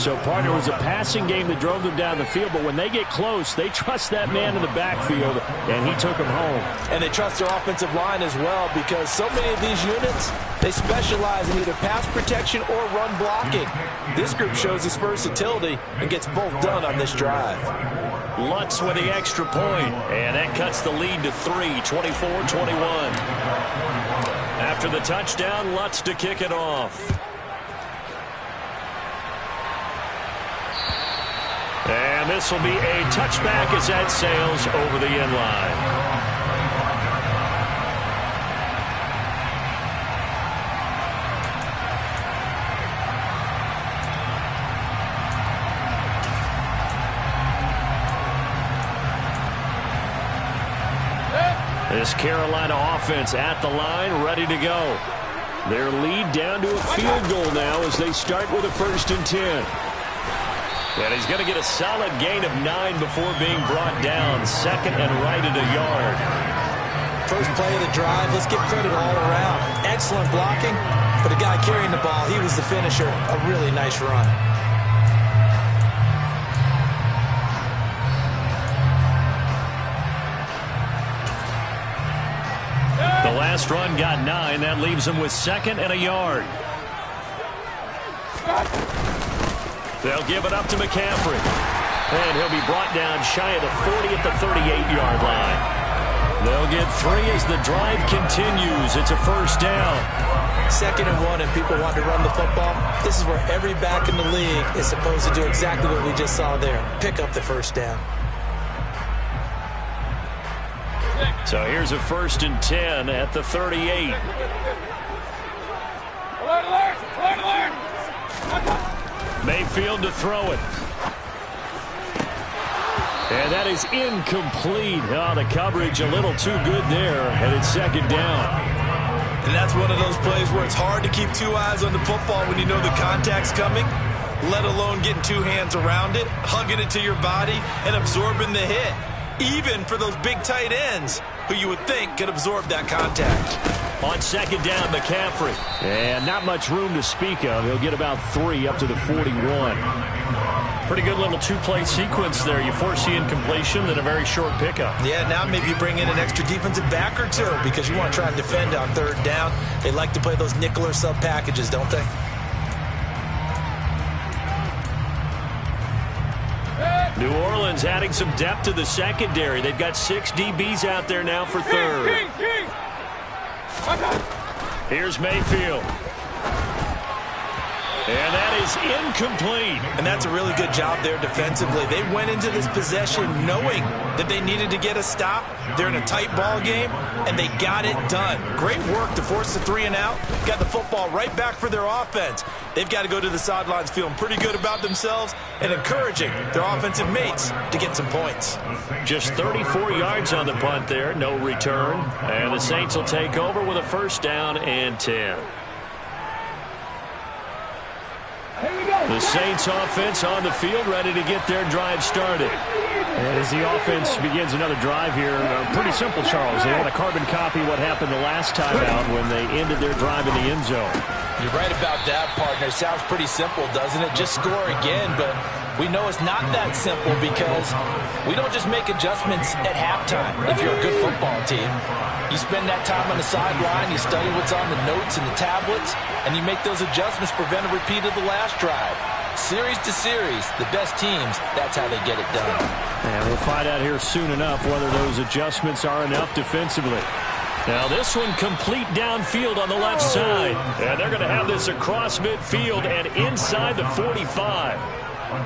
[SPEAKER 1] So, partner, it was a passing game that drove them down the field, but when they get close, they trust that man in the backfield, and he took them home.
[SPEAKER 2] And they trust their offensive line as well, because so many of these units, they specialize in either pass protection or run blocking. This group shows its versatility and gets both done on this drive.
[SPEAKER 1] Lutz with the extra point, and that cuts the lead to 3, 24-21. After the touchdown, Lutz to kick it off. And this will be a touchback as that sails over the end line. This Carolina offense at the line, ready to go. Their lead down to a field goal now as they start with a 1st and 10. And he's going to get a solid gain of 9 before being brought down. Second and right at a yard.
[SPEAKER 2] First play of the drive, let's give credit all around. Excellent blocking, but the guy carrying the ball, he was the finisher. A really nice run.
[SPEAKER 1] The last run got 9. That leaves him with 2nd and a yard. They'll give it up to McCaffrey. And he'll be brought down shy of the 40 at the 38-yard line. They'll get 3 as the drive continues. It's a first down.
[SPEAKER 2] 2nd and 1, and people want to run the football. This is where every back in the league is supposed to do exactly what we just saw there. Pick up the first down.
[SPEAKER 1] So here's a 1st and 10 at the 38.
[SPEAKER 3] Alert!
[SPEAKER 1] Mayfield to throw it. And that is incomplete. Oh, the coverage a little too good there, and it's 2nd down.
[SPEAKER 2] And that's one of those plays where it's hard to keep 2 eyes on the football when you know the contact's coming, let alone getting 2 hands around it, hugging it to your body, and absorbing the hit. Even for those big tight ends who you would think could absorb that contact.
[SPEAKER 1] On 2nd down, McCaffrey. And not much room to speak of. He'll get about 3 up to the 41. Pretty good little 2-play sequence there. You force the incompletion, then a very short pickup.
[SPEAKER 2] Yeah, now maybe you bring in an extra defensive back or 2 because you want to try and defend on 3rd down. They like to play those nickel or sub packages, don't they?
[SPEAKER 1] New Orleans adding some depth to the secondary. They've got 6 DBs out there now for 3rd. Here's Mayfield. And that is incomplete.
[SPEAKER 2] And that's a really good job there defensively. They went into this possession knowing that they needed to get a stop. They're in a tight ball game, and they got it done. Great work to force the 3 and out. Got the football right back for their offense. They've got to go to the sidelines feeling pretty good about themselves and encouraging their offensive mates to get some points.
[SPEAKER 1] Just 34 yards on the punt there, no return. And the Saints will take over with a 1st down and 10. The Saints offense on the field, ready to get their drive started. And as the offense begins another drive here, pretty simple, Charles. They want to carbon copy what happened the last time out when they ended their drive in the end zone.
[SPEAKER 2] You're right about that, partner. Sounds pretty simple, doesn't it? Just score again, but we know it's not that simple because we don't just make adjustments at halftime if you're a good football team. You spend that time on the sideline, you study what's on the notes and the tablets, and you make those adjustments to prevent a repeat of the last drive. Series to series, the best teams, that's how they get it done.
[SPEAKER 1] And we'll find out here soon enough whether those adjustments are enough defensively. Now this one complete downfield on the left side. And they're going to have this across midfield and inside the 45.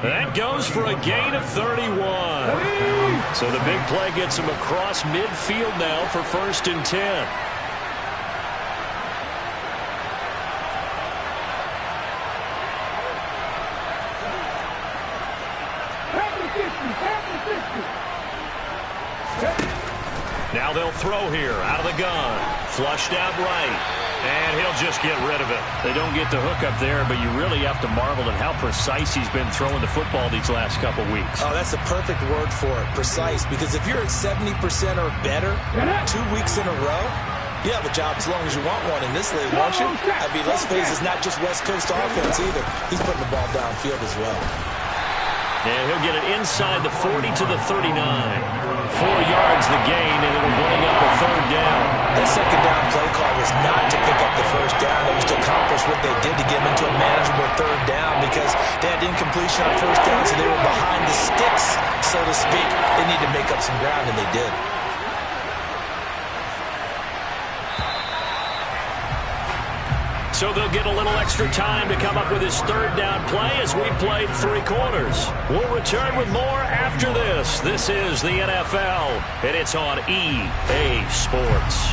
[SPEAKER 1] That goes for a gain of 31. So the big play gets him across midfield now for 1st and 10. Now they'll throw here out of the gun. Flushed out right. And he'll just get rid of it. They don't get the hook up there, but you really have to marvel at how precise he's been throwing the football these last couple weeks.
[SPEAKER 2] Oh, that's the perfect word for it, precise. Because if you're at 70% or better 2 weeks in a row, you have a job as long as you want one in this league, won't you? I mean, let's face it, it's not just West Coast offense either. He's putting the ball downfield as well.
[SPEAKER 1] And he'll get it inside the 40 to the 39. 4 yards the gain, and it'll bring up a 3rd down.
[SPEAKER 2] That 2nd down play call was not to pick up the 1st down. It was to accomplish what they did to get them into a manageable 3rd down because they had incompletion on 1st down, so they were behind the sticks, so to speak. They need to make up some ground, and they did.
[SPEAKER 1] So they'll get a little extra time to come up with his 3rd down play as we've played 3 quarters. We'll return with more after this. This is the NFL, and it's on EA Sports.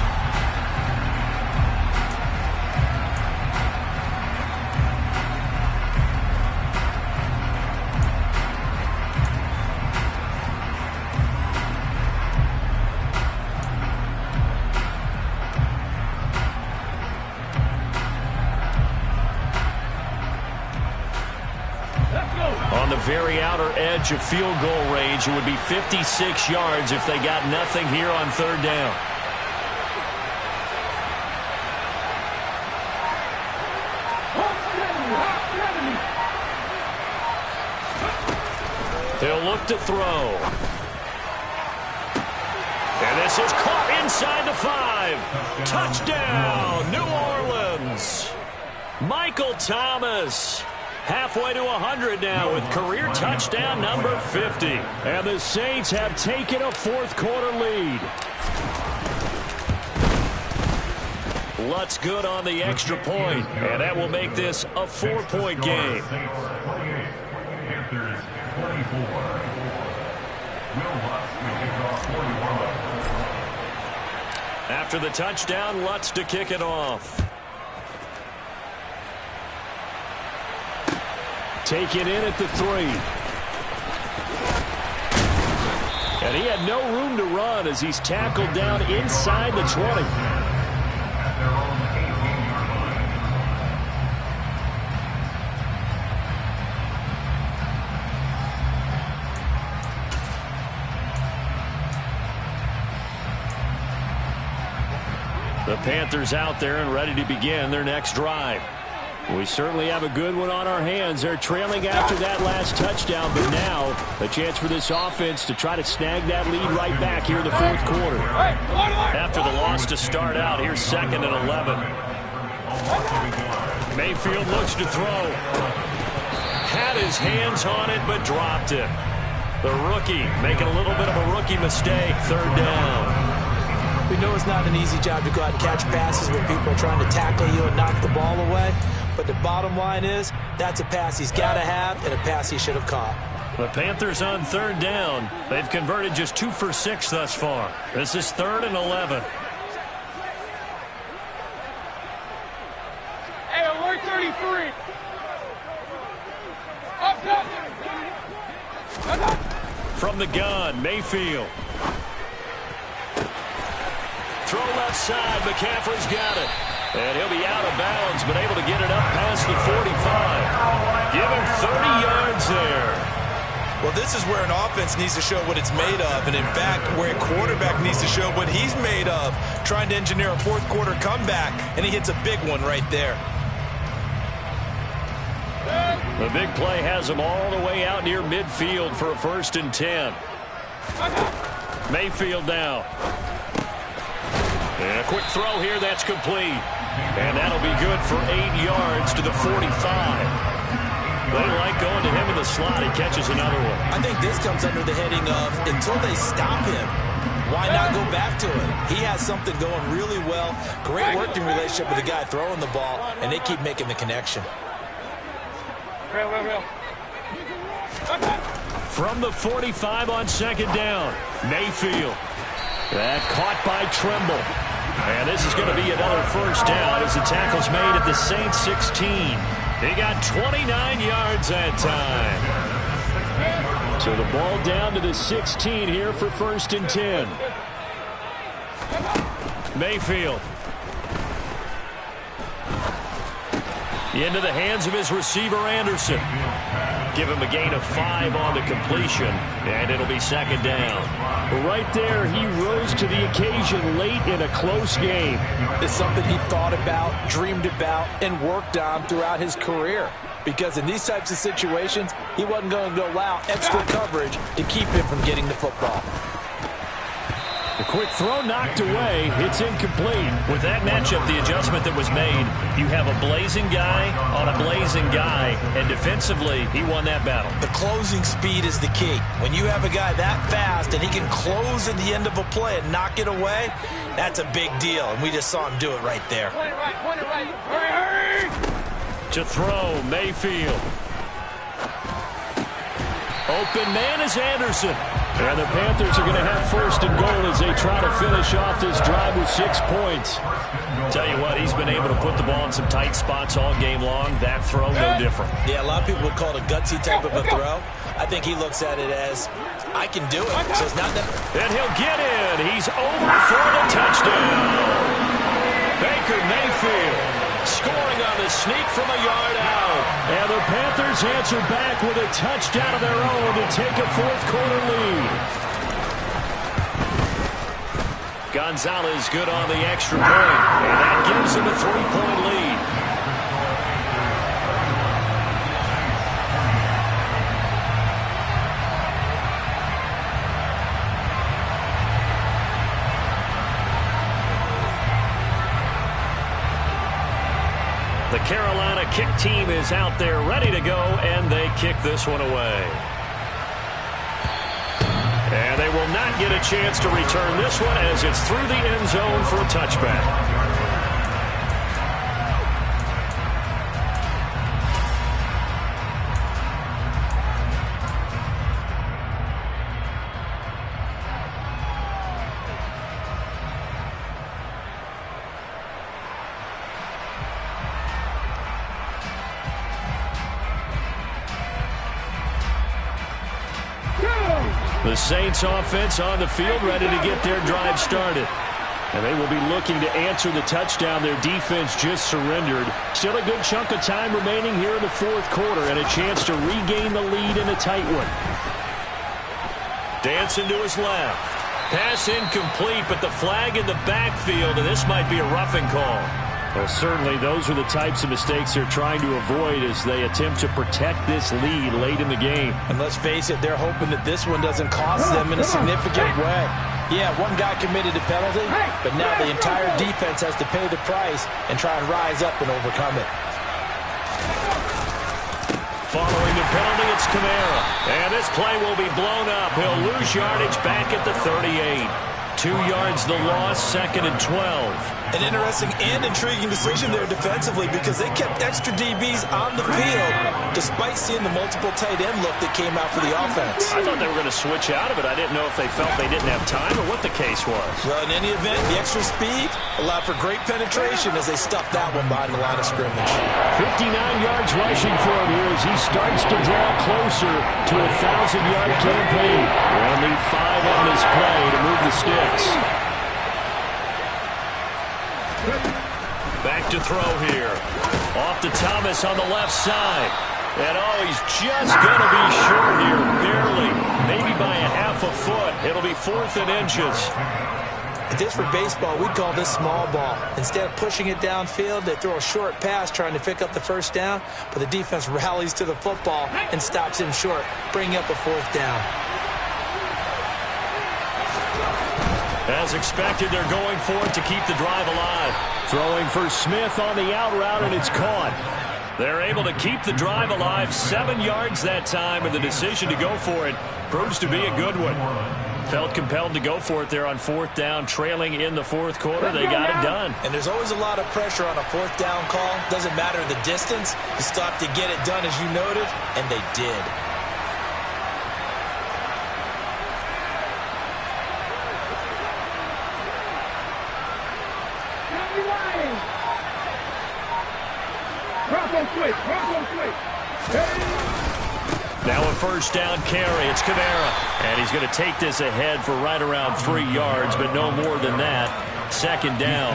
[SPEAKER 1] On the very outer edge of field goal range, it would be 56 yards if they got nothing here on 3rd down. He'll look to throw. And this is caught inside the 5. Touchdown, New Orleans. Michael Thomas. Halfway to 100 now with career touchdown number 50. And the Saints have taken a 4th quarter lead. Lutz good on the extra point, and that will make this a 4-point game. After the touchdown, Lutz to kick it off. Taken in at the 3. And he had no room to run as he's tackled down inside the 20. The Panthers out there and ready to begin their next drive. We certainly have a good one on our hands. They're trailing after that last touchdown, but now a chance for this offense to try to snag that lead right back here in the 4th quarter. After the loss to start out, here's 2nd and 11. Mayfield looks to throw. Had his hands on it, but dropped it. The rookie making a little bit of a rookie mistake. 3rd down.
[SPEAKER 2] We know it's not an easy job to go out and catch passes when people are trying to tackle you and knock the ball away. But the bottom line is, that's a pass he's got to have and a pass he should have caught.
[SPEAKER 1] The Panthers on 3rd down. They've converted just 2 for 6 thus far. This is 3rd and 11.
[SPEAKER 3] Hey, alert 33. Up top.
[SPEAKER 1] From the gun, Mayfield. Throw left side, McCaffrey's got it. And he'll be out of bounds, but able to get it up past the 45. Give him 30 yards there.
[SPEAKER 2] Well, this is where an offense needs to show what it's made of, and in fact, where a quarterback needs to show what he's made of, trying to engineer a 4th quarter comeback, and he hits a big one right there.
[SPEAKER 1] The big play has him all the way out near midfield for a 1st and 10. Mayfield now. And a quick throw here, that's complete. And that'll be good for 8 yards to the 45. They like going to him in the slot. He catches another one.
[SPEAKER 2] I think this comes under the heading of until they stop him, why not go back to it? He has something going really well. Great working relationship with the guy throwing the ball, and they keep making the connection.
[SPEAKER 1] From the 45 on second down, Mayfield. That caught by Tremble. And this is going to be another first down as the tackle's made at the Saints 16. He got 29 yards that time. So the ball down to the 16 here for 1st and 10. Mayfield. Into the hands of his receiver, Anderson. Give him a gain of 5 on the completion, and it'll be second down. Right there, he rose to the occasion late in a close game.
[SPEAKER 2] It's something he thought about, dreamed about, and worked on throughout his career. Because in these types of situations, he wasn't going to allow extra coverage to keep him from getting the football.
[SPEAKER 1] The quick throw knocked away. It's incomplete. With that matchup, the adjustment that was made, you have a blazing guy on a blazing guy, and defensively, he won that battle.
[SPEAKER 2] The closing speed is the key. When you have a guy that fast and he can close at the end of a play and knock it away, that's a big deal, and we just saw him do it right there.
[SPEAKER 3] Point it right, point it right. Hurry, hurry!
[SPEAKER 1] To throw, Mayfield. Open man is Anderson. And the Panthers are going to have 1st and goal as they try to finish off this drive with 6 points. Tell you what, he's been able to put the ball in some tight spots all game long. That throw, no different.
[SPEAKER 2] Yeah, a lot of people would call it a gutsy type of a throw. I think he looks at it as, I can do it. So it's not that.
[SPEAKER 1] And he'll get in. He's over for the touchdown. Baker Mayfield scoring on the sneak from a yard out. And the Panthers answer back with a touchdown of their own to take a 4th quarter lead. Gonzalez good on the extra point, and that gives him a 3-point lead. The Carolina kick team is out there ready to go, and they kick this one away. And they will not get a chance to return this one as it's through the end zone for a touchback. The Saints offense on the field ready to get their drive started. And they will be looking to answer the touchdown their defense just surrendered. Still a good chunk of time remaining here in the 4th quarter and a chance to regain the lead in a tight one. Dancing to his left. Pass incomplete, but the flag in the backfield, and this might be a roughing call. Well, certainly those are the types of mistakes they're trying to avoid as they attempt to protect this lead late in the game.
[SPEAKER 2] And let's face it, they're hoping that this one doesn't cost them in a significant way. Yeah, one guy committed a penalty, but now the entire defense has to pay the price and try and rise up and overcome it.
[SPEAKER 1] Following the penalty, it's Kamara. And this play will be blown up. He'll lose yardage back at the 38. 2 yards the loss, 2nd and 12.
[SPEAKER 2] An interesting and intriguing decision there defensively because they kept extra DBs on the field despite seeing the multiple tight end look that came out for the offense.
[SPEAKER 1] I thought they were going to switch out of it. I didn't know if they felt they didn't have time or what the case was.
[SPEAKER 2] Well, in any event, the extra speed allowed for great penetration as they stuffed that one behind the line of scrimmage.
[SPEAKER 1] 59 yards rushing for him here as he starts to draw closer to a 1,000-yard campaign. Only 5 on this play to move the sticks. Back to throw here. Off to Thomas on the left side. And oh, he's just going to be short here, barely. Maybe by a half a foot. It'll be 4th and inches.
[SPEAKER 2] If this were baseball, we'd call this small ball. Instead of pushing it downfield, they throw a short pass trying to pick up the 1st down, but the defense rallies to the football and stops him short, bringing up a 4th down.
[SPEAKER 1] As expected, they're going for it to keep the drive alive. Throwing for Smith on the out route, and it's caught. They're able to keep the drive alive, 7 yards that time, and the decision to go for it proves to be a good one. Felt compelled to go for it there on 4th down, trailing in the 4th quarter. They got it done.
[SPEAKER 2] And there's always a lot of pressure on a 4th down call. Doesn't matter the distance. You stop to get it done, as you noted, and they did.
[SPEAKER 1] Now a 1st down carry. It's Kamara. And he's going to take this ahead for right around 3 yards, but no more than that. 2nd down.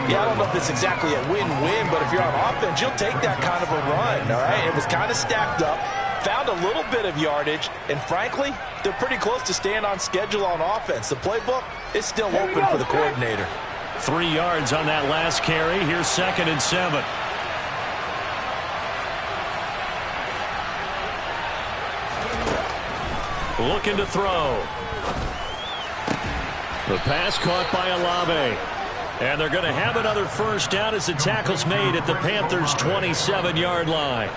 [SPEAKER 2] Yeah, I don't know if it's exactly a win-win, but if you're on offense, you'll take that kind of a run, all right? It was kind of stacked up, found a little bit of yardage, and frankly, they're pretty close to staying on schedule on offense. The playbook is still open for the coordinator.
[SPEAKER 1] 3 yards on that last carry. Here's 2nd and 7. Looking to throw. The pass caught by Olave. And they're going to have another 1st down as the tackle's made at the Panthers' 27-yard line.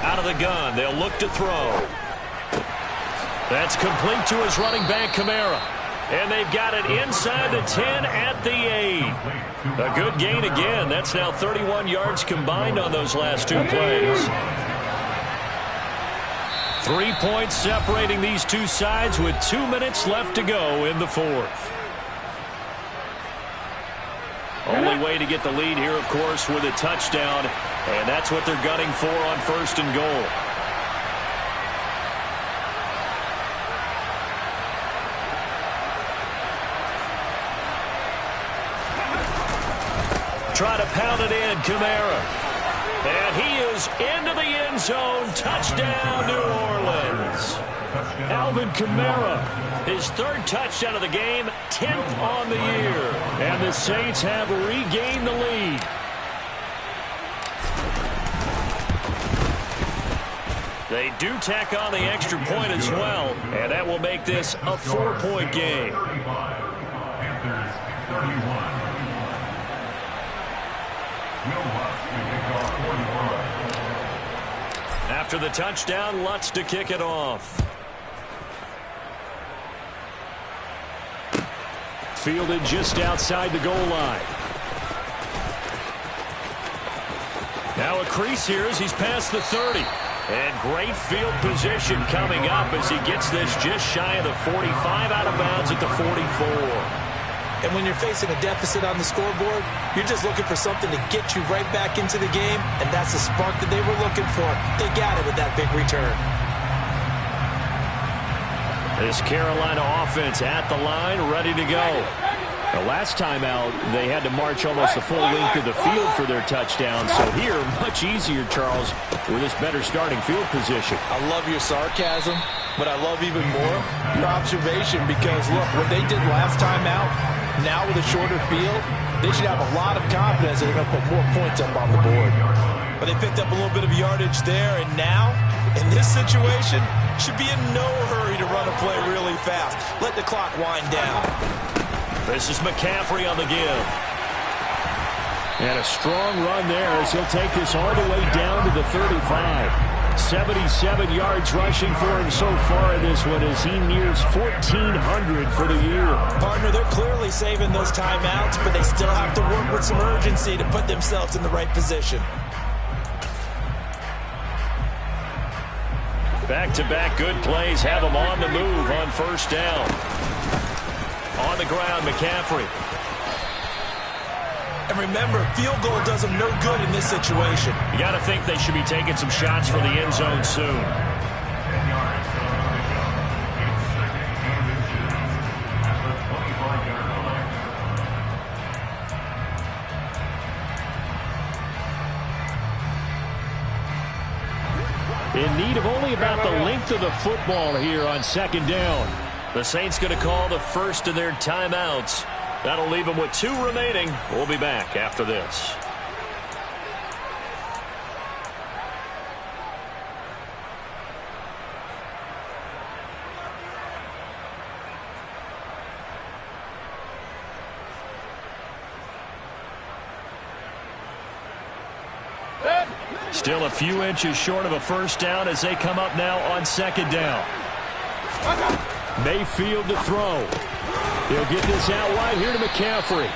[SPEAKER 1] Out of the gun, they'll look to throw. That's complete to his running back, Kamara. And they've got it inside the 10 at the 8. A good gain again. That's now 31 yards combined on those last 2 plays. 3 points separating these two sides with 2 minutes left to go in the 4th. Only way to get the lead here, of course, with a touchdown. And that's what they're gunning for on 1st and goal. Try to pound it in, Kamara. And he is into the end zone. Touchdown, New Orleans. Alvin Kamara, his 3rd touchdown of the game, 10th on the year. And the Saints have regained the lead. They do tack on the extra point as well, and that will make this a 4-point game.
[SPEAKER 4] Panthers 31.
[SPEAKER 1] After the touchdown, Lutz to kick it off. Fielded just outside the goal line. Now a crease here as he's past the 30. And great field position coming up as he gets this just shy of the 45, out of bounds at the 44.
[SPEAKER 2] And when you're facing a deficit on the scoreboard, you're just looking for something to get you right back into the game, and that's the spark that they were looking for. They got it with that big return.
[SPEAKER 1] This Carolina offense at the line, ready to go. The last time out, they had to march almost the full length of the field for their touchdown. So here, much easier, Charles, with this better starting field position.
[SPEAKER 2] I love your sarcasm, but I love even more your observation because, look, what they did last time out, now with a shorter field, they should have a lot of confidence that they're going to put more points up on the board. But they picked up a little bit of yardage there, and now, in this situation, should be in no hurry to run a play really fast. Let the clock wind down.
[SPEAKER 1] This is McCaffrey on the give. And a strong run there as he'll take this all the way down to the 35. 77 yards rushing for him so far in this one as he nears 1,400 for the year.
[SPEAKER 2] Partner, they're clearly saving those timeouts, but they still have to work with some urgency to put themselves in the right position.
[SPEAKER 1] Back-to-back good plays have them on the move on 1st down. On the ground, McCaffrey.
[SPEAKER 2] And remember, field goal does them no good in this situation.
[SPEAKER 1] You got to think they should be taking some shots for the end zone soon. In need of only about the length of the football here on 2nd down. The Saints going to call the first of their timeouts. That'll leave them with 2 remaining. We'll be back after this. Still a few inches short of a first down as they come up now on second down. Mayfield to throw. He'll get this out wide here to McCaffrey.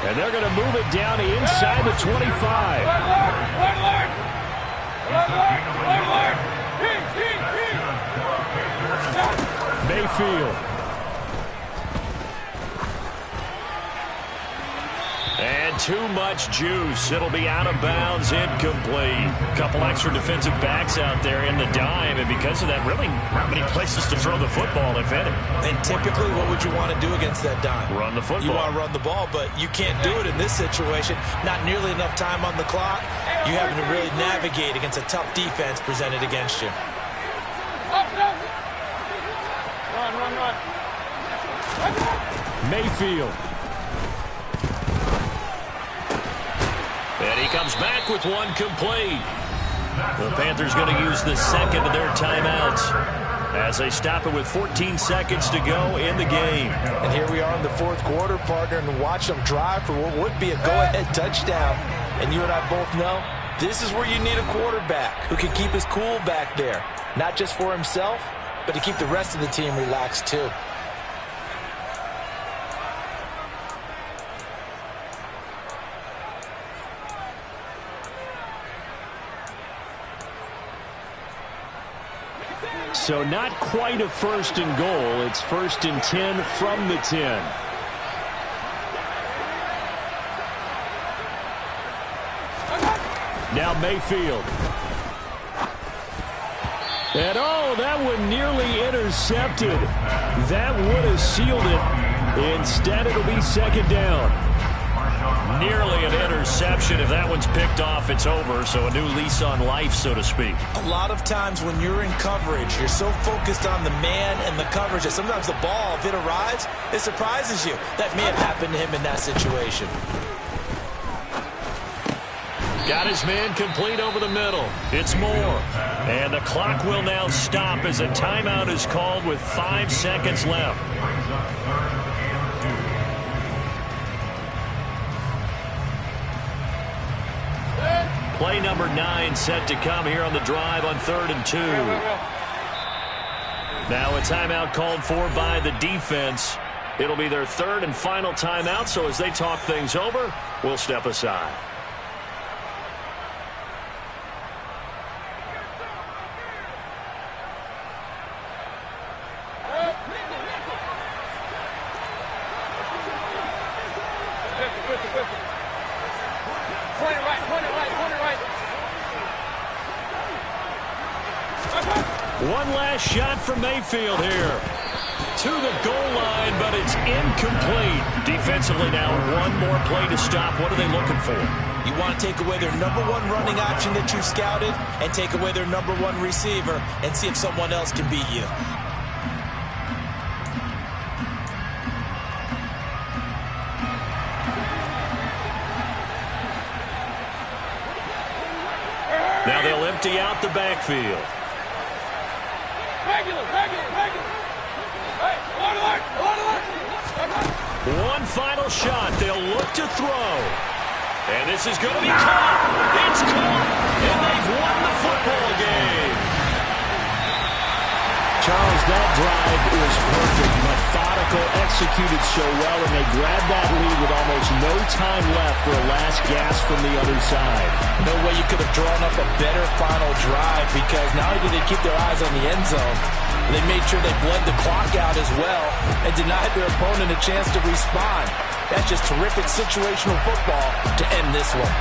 [SPEAKER 1] And they're going to move it down to inside the 25. Mayfield. And too much juice. It'll be out of bounds, incomplete. Couple extra defensive backs out there in the dime, and because of that, really not many places to throw the football, if any.
[SPEAKER 2] And typically, what would you want to do against that dime?
[SPEAKER 1] Run the football.
[SPEAKER 2] You want to run the ball, but you can't do it in this situation. Not nearly enough time on the clock. You having to really navigate against a tough defense presented against you.
[SPEAKER 3] Run.
[SPEAKER 1] Mayfield. And he comes back with one complete. The Panthers going to use the second of their timeouts as they stop it with 14 seconds to go in the game.
[SPEAKER 2] And here we are in the fourth quarter, partner, and watch them drive for what would be a go-ahead touchdown. And you and I both know this is where you need a quarterback who can keep his cool back there. Not just for himself, but to keep the rest of the team relaxed too.
[SPEAKER 1] So not quite a first and goal. It's first and 10 from the 10. Now Mayfield. And oh, that one nearly intercepted. That would have sealed it. Instead, it'll be second down. Nearly an interception. If that one's picked off, it's over. So a new lease on life, so to speak.
[SPEAKER 2] A lot of times when you're in coverage, you're so focused on the man and the coverage that sometimes the ball, if it arrives, it surprises you. That may have happened to him in that situation.
[SPEAKER 1] Got his man complete over the middle. It's Moore. And the clock will now stop as a timeout is called with 5 seconds left. Play number 9 set to come here on the drive on 3rd and 2. Now a timeout called for by the defense. It'll be their third and final timeout, so as they talk things over, we'll step aside. One last shot from Mayfield here. To the goal line, but it's incomplete. Defensively now, one more play to stop. What are they looking for?
[SPEAKER 2] You want to take away their number one running option that you scouted and take away their number one receiver and see if someone else can beat you.
[SPEAKER 1] Now they'll empty out the backfield. One final shot. They'll look to throw. And this is going to be caught. It's caught. And they've won the football game. Charles, that drive is perfect. Methodical, executed so well, and they grabbed that lead with almost no time left for a last gasp from the other side.
[SPEAKER 2] No way you could have drawn up a better final drive, because not only did they keep their eyes on the end zone, they made sure they bled the clock out as well and denied their opponent a chance to respond. That's just terrific situational football to end this one.